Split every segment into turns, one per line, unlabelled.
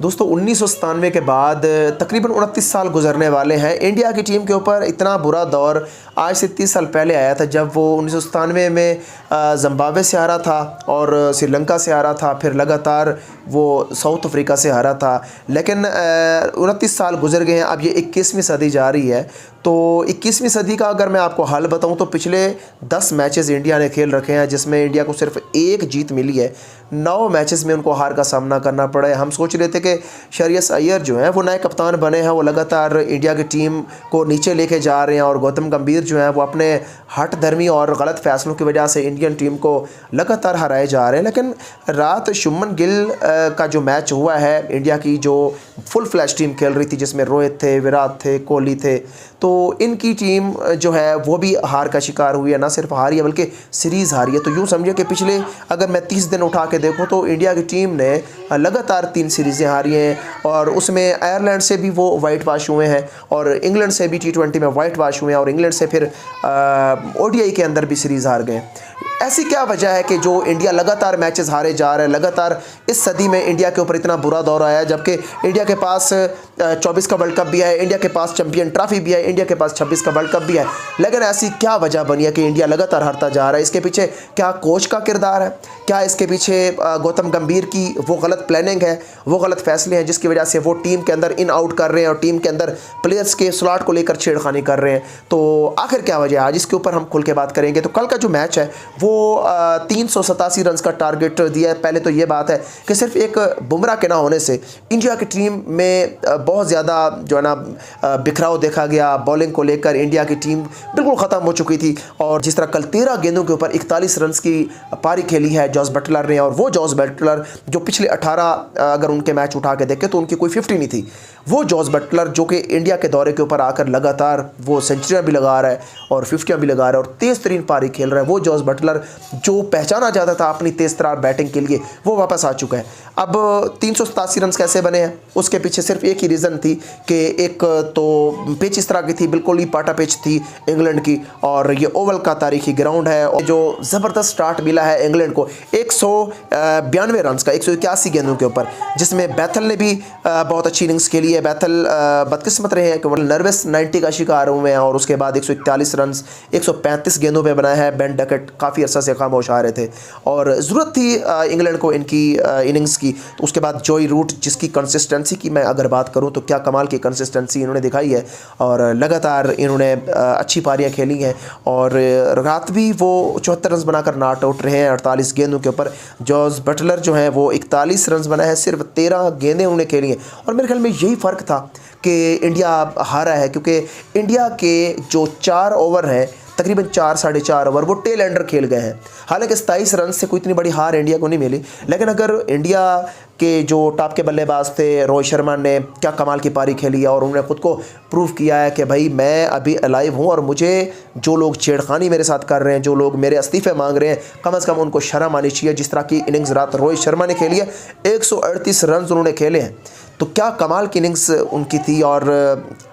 दोस्तों 1997 के बाद तकरीबन 29 साल गुजरने वाले हैं। इंडिया की टीम के ऊपर इतना बुरा दौर आज से 30 साल पहले आया था, जब वो 1997 में ज़िम्बाब्वे से हारा था और श्रीलंका से हारा था, फिर लगातार वो साउथ अफ्रीका से हारा था। लेकिन 29 साल गुजर गए हैं, अब ये 21वीं सदी जा रही है। तो 21वीं सदी का अगर मैं आपको हाल बताऊं तो पिछले 10 मैचेस इंडिया ने खेल रखे हैं, जिसमें इंडिया को सिर्फ 1 जीत मिली है। 9 मैचेस में उनको हार का सामना करना पड़ा है। हम सोच रहे थे कि श्रेयस अय्यर जो है वो नए कप्तान बने हैं, वो लगातार इंडिया की टीम को नीचे लेके जा रहे हैं, और गौतम गंभीर जो है वो अपने हठ धर्मी और गलत फैसलों की वजह से इंडियन टीम को लगातार हराए जा रहे हैं। लेकिन रात शुभमन गिल का जो मैच हुआ है, इंडिया की जो फुल फ्लैश टीम खेल रही थी, जिसमें रोहित थे, विराट थे, कोहली थे, तो इनकी टीम जो है वो भी हार का शिकार हुई है। ना सिर्फ हारी है बल्कि सीरीज़ हारी है। तो यूँ समझिए कि पिछले अगर मैं 30 दिन उठा के देखूँ तो इंडिया की टीम ने लगातार 3 सीरीज़ें हारी हैं, और उसमें आयरलैंड से भी वो वाइट वाश हुए हैं, और इंग्लैंड से भी T20 में वाइट वाश हुए हैं, और इंग्लैंड से फिर ODI के अंदर भी सीरीज़ हार गए। ऐसी क्या वजह है कि जो इंडिया लगातार मैचेस हारे जा रहे हैं, लगातार इस सदी में इंडिया के ऊपर इतना बुरा दौर आया है, जबकि इंडिया के पास 24 का वर्ल्ड कप भी है, इंडिया के पास चैंपियन ट्रॉफी भी है, इंडिया के पास 26 का वर्ल्ड कप भी है। लेकिन ऐसी क्या वजह बनी है कि इंडिया लगातार हारता जा रहा है? इसके पीछे क्या कोच का किरदार है? क्या इसके पीछे गौतम गंभीर की वो गलत प्लानिंग है, वो गलत फैसले हैं, जिसकी वजह से वो टीम के अंदर इन आउट कर रहे हैं और टीम के अंदर प्लेयर्स के स्लॉट को लेकर छेड़खानी कर रहे हैं? तो आखिर क्या वजह है, आज इसके ऊपर हम खुल के बात करेंगे। तो कल का जो मैच है वो 387 रन का टारगेट दिया है। पहले तो ये बात है कि सिर्फ एक बुमराह के ना होने से इंडिया की टीम में बहुत ज़्यादा जो है ना बिखराव देखा गया। बॉलिंग को लेकर इंडिया की टीम बिल्कुल ख़त्म हो चुकी थी, और जिस तरह कल 13 गेंदों के ऊपर 41 रन की पारी खेली है जॉस बटलर ने, और वो जॉस बटलर जो पिछले 18 अगर उनके मैच उठा के देखें तो उनकी कोई 50 नहीं थी। वो जॉस बटलर जो कि इंडिया के दौरे के ऊपर आकर लगातार वो सेंचुरियाँ भी लगा रहा है और 50 भी लगा रहा है और तेज़ तरीन पारी खेल रहा है, वो जॉस बटलर जो पहचाना जाता था अपनी तेज़ तरार बैटिंग के लिए, वो वापस आ चुका है। अब 387 रन कैसे बने हैं, उसके पीछे सिर्फ एक ही रीज़न थी कि एक तो पिच इस तरह की थी, बिल्कुल ही पाटा पिच थी इंग्लैंड की, और ये ओवल का तारीखी ग्राउंड है। और जो ज़बरदस्त स्टार्ट मिला है इंग्लैंड को 192 रन का 181 गेंदों के ऊपर, जिसमें बैथल ने भी बहुत अच्छी इनिंग्स खेली है। बैथल बदकिस्मत रहे हैं कि वो नर्वस 90 का शिकार हुए हैं, और उसके बाद 141 रन 135 गेंदों पे बनाया है। बेन डकेट काफ़ी अर्सा से खामोश आ रहे थे, और ज़रूरत थी इंग्लैंड को इनकी इनिंग्स की। उसके बाद जोई रूट, जिसकी कंसिस्टेंसी की मैं अगर बात करूं तो क्या कमाल की कंसिस्टेंसी इन्होंने दिखाई है, और लगातार इन्होंने अच्छी पारियां खेली हैं, और रात भी वो 74 रन बनाकर नॉट आउट रहे हैं 48 गेंदों के ऊपर। जॉस बटलर जो है वो 41 रन बनाए हैं, सिर्फ 13 गेंदें उन्होंने खेली हैं, और मेरे ख्याल में यही फ़र्क था कि इंडिया हारा है, क्योंकि इंडिया के जो 4 ओवर हैं, तकरीबन 4 साढ़े 4 ओवर वो टेल एंडर खेल गए हैं। हालांकि 27 रन से कोई इतनी बड़ी हार इंडिया को नहीं मिली, लेकिन अगर इंडिया के जो टॉप के बल्लेबाज थे, रोहित शर्मा ने क्या कमाल की पारी खेली है, और उन्होंने खुद को प्रूव किया है कि भाई मैं अभी अलाइव हूँ, और मुझे जो लोग छेड़खानी मेरे साथ कर रहे हैं, जो लोग मेरे इस्तीफे मांग रहे हैं, कम से कम उनको शर्म आनी चाहिए। जिस तरह की इनिंग्स रात रोहित शर्मा ने खेली है, 138 रन उन्होंने खेले हैं, तो क्या कमाल की इनिंग्स उनकी थी, और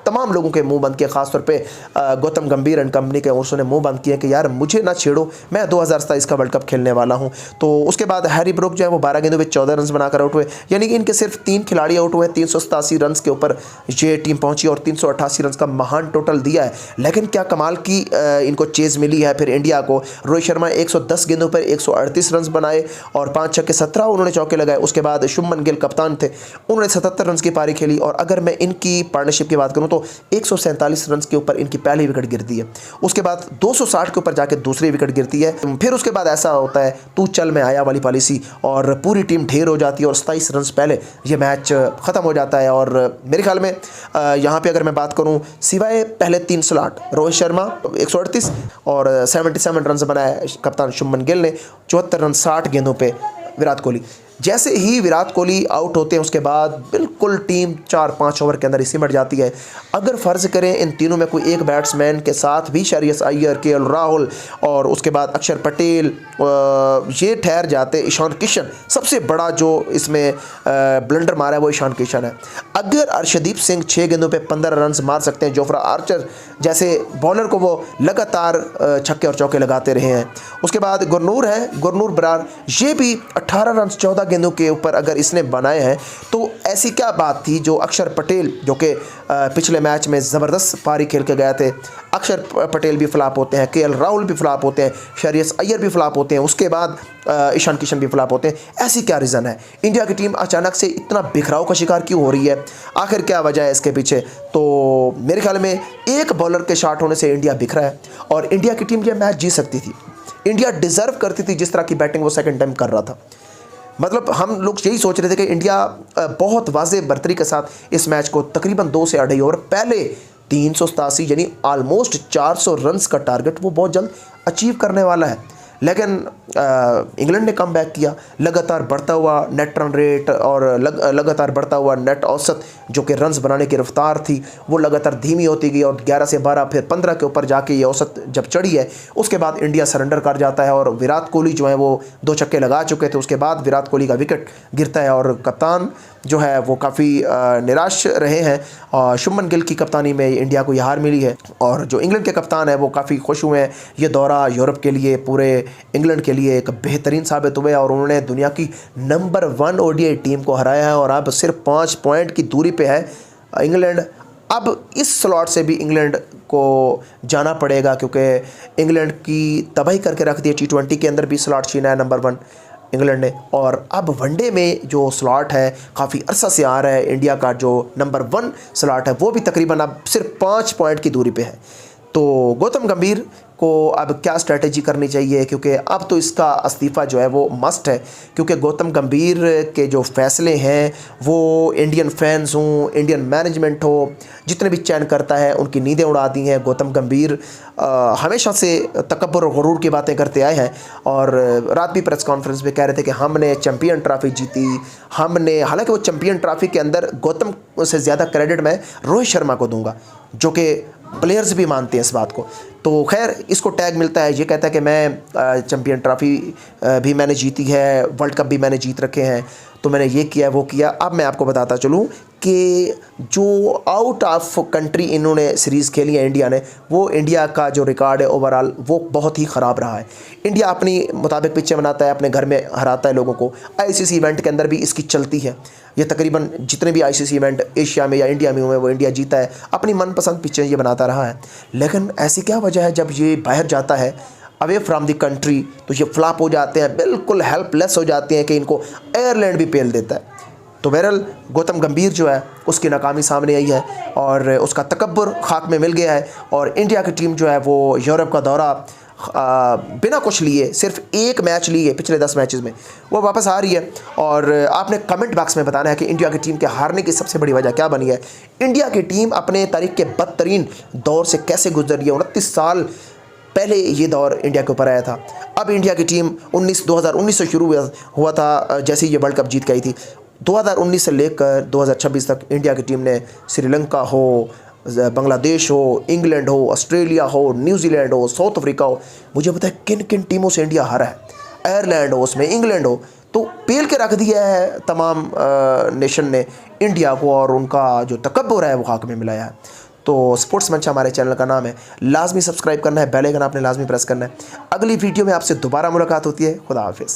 तमाम लोगों के मुंह बंद किए, खासतौर पे गौतम गंभीर एंड कंपनी के उसने मुंह बंद किया कि यार मुझे ना छेड़ो, मैं 2027 का वर्ल्ड कप खेलने वाला हूं। तो उसके बाद हैरी ब्रूक जो है वो 12 गेंदों पे 14 रन बनाकर आउट हुए, यानी कि इनके सिर्फ 3 खिलाड़ी आउट हुए। 387 रन के ऊपर ये टीम पहुंची, और 388 रन का महान टोटल दिया है। लेकिन क्या कमाल की इनको चेज़ मिली है फिर इंडिया को। रोहित शर्मा 110 गेंदों पर 138 रन बनाए, और 5 छक्के 17 उन्होंने चौके लगाए। उसके बाद शुभमन गिल कप्तान थे, उन्होंने 77 रन की पारी खेली, और अगर मैं इनकी पार्टनरशिप की बात करूं तो 147 रन के ऊपर इनकी पहली विकेट गिरती है। उसके बाद 260 के ऊपर जाके दूसरी विकेट गिरती है। फिर उसके बाद ऐसा होता है तू चल मैं आया वाली पॉलिसी, और पूरी टीम ढेर हो जाती है, और 27 रन पहले ये मैच ख़त्म हो जाता है। और मेरे ख्याल में यहाँ पे अगर मैं बात करूँ, सिवाय पहले 3 स्लॉट रोहित शर्मा 138 और 77 रन बनाए कप्तान शुभमन गिल ने, 74 रन 60 गेंदों पे विराट कोहली। जैसे ही विराट कोहली आउट होते हैं उसके बाद बिल्कुल टीम 4-5 ओवर के अंदर ही सिमट जाती है। अगर फ़र्ज़ करें इन तीनों में कोई एक बैट्समैन के साथ भी श्रेयस अय्यर, केएल राहुल और उसके बाद अक्षर पटेल ये ठहर जाते, ईशान किशन सबसे बड़ा जो इसमें ब्लंडर मारा है वो ईशान किशन है। अगर अर्शदीप सिंह 6 गेंदों पे 15 रन मार सकते हैं, जोफ्रा आर्चर जैसे बॉलर को वो लगातार छक्के और चौके लगाते रहे हैं। उसके बाद गुरनूर है, गुरनूर बरार, ये भी 18 रन 14 गेंदों के ऊपर अगर इसने बनाए हैं तो ऐसी क्या बात थी जो अक्षर पटेल, जो कि पिछले मैच में ज़बरदस्त पारी खेल के गए थे, अक्षर पटेल भी फ्लॉप होते हैं, केएल राहुल भी फ्लॉप होते हैं, श्रेयस अय्यर भी फ्लॉप होते हैं, उसके बाद ईशान किशन भी फ्लॉप होते हैं, ऐसी क्या रीज़न है? इंडिया की टीम अचानक से इतना बिखराव का शिकार क्यों हो रही है? आखिर क्या वजह है इसके पीछे? तो मेरे ख्याल में एक बॉलर के शॉट होने से इंडिया बिखरा है और इंडिया की टीम ये मैच जीत सकती थी। इंडिया डिज़र्व करती थी जिस तरह की बैटिंग वो सेकंड टाइम कर रहा था। मतलब हम लोग यही सोच रहे थे कि इंडिया बहुत वाज़े बर्तरी के साथ इस मैच को तकरीबन 2 से 2.5 ओवर पहले 387 यानी ऑलमोस्ट 400 रन्स का टारगेट वो बहुत जल्द अचीव करने वाला है। लेकिन इंग्लैंड ने कम बैक किया, लगातार बढ़ता हुआ नेट रन रेट और लगातार बढ़ता हुआ नेट औसत जो कि रन्स बनाने की रफ्तार थी वो लगातार धीमी होती गई और 11 से 12 फिर 15 के ऊपर जाके ये औसत जब चढ़ी है उसके बाद इंडिया सरेंडर कर जाता है और विराट कोहली जो है वो 2 छक्के लगा चुके थे। उसके बाद विराट कोहली का विकेट गिरता है और कप्तान जो है वो काफ़ी निराश रहे हैं और शुभमन गिल की कप्तानी में इंडिया को यह हार मिली है। और जो इंग्लैंड के कप्तान है वो काफ़ी खुश हुए हैं। ये दौरा यूरोप के लिए, पूरे इंग्लैंड के लिए एक बेहतरीन साबित हुए और उन्होंने दुनिया की नंबर 1 ओडीआई टीम को हराया है और अब सिर्फ 5 पॉइंट की दूरी पे है इंग्लैंड। अब इस स्लॉट से भी इंग्लैंड को जाना पड़ेगा क्योंकि इंग्लैंड की तबाही करके रख दी है। T20 के अंदर भी स्लॉट छीना है नंबर 1 इंग्लैंड ने और अब वनडे में जो स्लॉट है काफ़ी अरसा से आ रहा है, इंडिया का जो नंबर 1 स्लॉट है वो भी तकरीबन अब सिर्फ 5 पॉइंट की दूरी पे है। तो गौतम गंभीर को अब क्या स्ट्रेटजी करनी चाहिए क्योंकि अब तो इसका इस्तीफ़ा जो है वो मस्ट है क्योंकि गौतम गंभीर के जो फैसले हैं वो इंडियन फैंस हों, इंडियन मैनेजमेंट हो, जितने भी चयन करता है उनकी नींदें उड़ा दी हैं। गौतम गंभीर हमेशा से तकब्बुर और गुरूर की बातें करते आए हैं और रात भी प्रेस कॉन्फ्रेंस में कह रहे थे कि हमने चैम्पियन ट्रॉफी जीती, हमने, हालांकि वो चैम्पियन ट्रॉफी के अंदर गौतम से ज़्यादा क्रेडिट मैं रोहित शर्मा को दूंगा जो कि प्लेयर्स भी मानते हैं इस बात को। तो खैर इसको टैग मिलता है, ये कहता है कि मैं चैम्पियन ट्रॉफी भी मैंने जीती है, वर्ल्ड कप भी मैंने जीत रखे हैं, तो मैंने ये किया वो किया। अब मैं आपको बताता चलूँ कि जो आउट ऑफ कंट्री इन्होंने सीरीज़ खेली है इंडिया ने, वो इंडिया का जो रिकॉर्ड है ओवरऑल वो बहुत ही ख़राब रहा है। इंडिया अपनी मुताबिक पिच्चें बनाता है, अपने घर में हराता है लोगों को। आईसीसी इवेंट के अंदर भी इसकी चलती है, ये तकरीबन जितने भी आईसीसी इवेंट एशिया में या इंडिया में हुए वो इंडिया जीता है, अपनी मनपसंद पिच्चें ये बनाता रहा है। लेकिन ऐसी क्या वजह है जब ये बाहर जाता है अवे फ्राम द कंट्री तो ये फ्लॉप हो जाते हैं, बिल्कुल हेल्पलेस हो जाते हैं कि इनको आयरलैंड भी पेल देता है। तो बहरहाल गौतम गंभीर जो है उसकी नाकामी सामने आई है और उसका तकब्बुर खाक में मिल गया है और इंडिया की टीम जो है वो यूरोप का दौरा बिना कुछ लिए, सिर्फ एक मैच लिए पिछले 10 मैचेस में, वो वापस आ रही है। और आपने कमेंट बॉक्स में बताना है कि इंडिया की टीम के हारने की सबसे बड़ी वजह क्या बनी है। इंडिया की टीम अपने तारीख के बदतरीन दौर से कैसे गुजर रही है। 29 साल पहले ये दौर इंडिया के ऊपर आया था। अब इंडिया की टीम 2019 से शुरू हुआ था जैसे ये वर्ल्ड कप जीत गई थी। 2019 से लेकर 2026 तक इंडिया की टीम ने श्रीलंका हो, बांग्लादेश हो, इंग्लैंड हो, ऑस्ट्रेलिया हो, न्यूजीलैंड हो, साउथ अफ्रीका हो, मुझे पता है किन किन टीमों से इंडिया हारा है। आयरलैंड हो, उसमें इंग्लैंड हो, तो पेल के रख दिया है तमाम नेशन ने इंडिया को और उनका जो तकब्बुर है वो खाक में मिलाया है। तो स्पोर्ट्स मंच हमारे चैनल का नाम है, लाजमी सब्सक्राइब करना है, बेल आइकन आपने लाजमी प्रेस करना है। अगली वीडियो में आपसे दोबारा मुलाकात होती है। खुदा हाफिज़।